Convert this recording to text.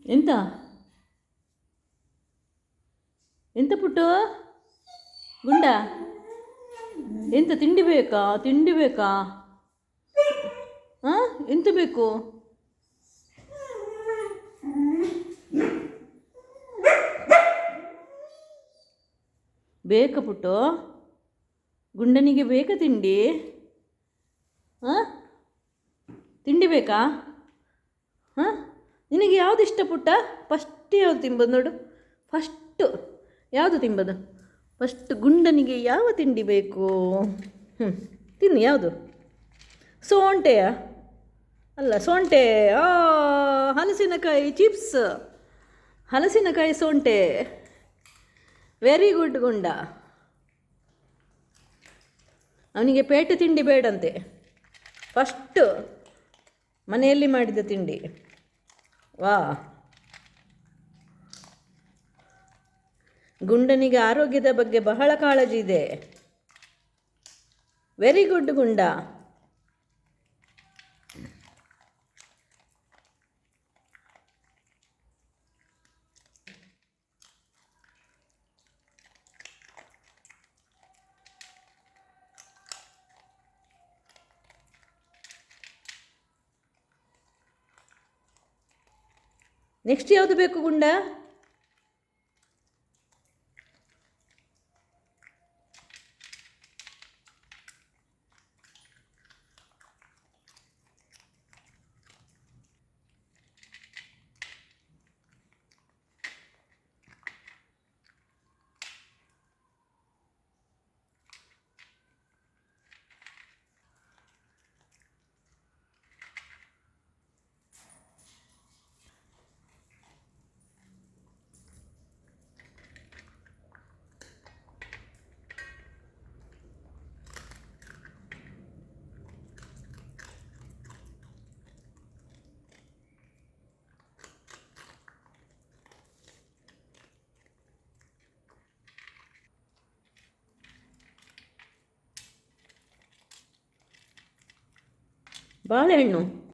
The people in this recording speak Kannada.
ಎಂತ ಎಂತ ಪುಟ್ಟು ಗುಂಡ ಎಂತ ತಿಂಡಿ ಬೇಕಾ ತಿಂಡಿ ಬೇಕಾ ಹಾಂ ಎಂತ ಬೇಕು ಬೇಕಾ ಪುಟ್ಟು ಗುಂಡನಿಗೆ ಬೇಕಾ ತಿಂಡಿ ಹಾಂ ತಿಂಡಿ ಬೇಕಾ ಹಾಂ ನಿನಗೆ ಯಾವುದು ಇಷ್ಟ ಪುಟ್ಟ ಫಸ್ಟ್ ಯಾವುದು ತಿಂಬೋದು ನೋಡು ಫಸ್ಟು ಯಾವುದು ತಿಂಬೋದು ಫಸ್ಟ್ ಗುಂಡನಿಗೆ ಯಾವ ತಿಂಡಿ ಬೇಕು ತಿನ್ನು ಯಾವುದು ಸೋಂಟೆಯ ಅಲ್ಲ ಸೋಂಟೆ ಹಲಸಿನಕಾಯಿ ಚಿಪ್ಸ್ ಹಲಸಿನಕಾಯಿ ಸೋಂಟೆ ವೆರಿ ಗುಡ್ ಗುಂಡ ಅವನಿಗೆ ಪೇಟೆ ತಿಂಡಿ ಬೇಡಂತೆ ಫಸ್ಟು ಮನೆಯಲ್ಲಿ ಮಾಡಿದ ತಿಂಡಿ ವಾ ಗುಂಡನಿಗೆ ಆರೋಗ್ಯದ ಬಗ್ಗೆ ಬಹಳ ಕಾಳಜಿ ಇದೆ ವೆರಿ ಗುಡ್ ಗುಂಡ ನೆಕ್ಸ್ಟ್ ಯಾವುದು ಬೇಕು ಗುಂಡ ಬಾಳೆಹಣ್ಣು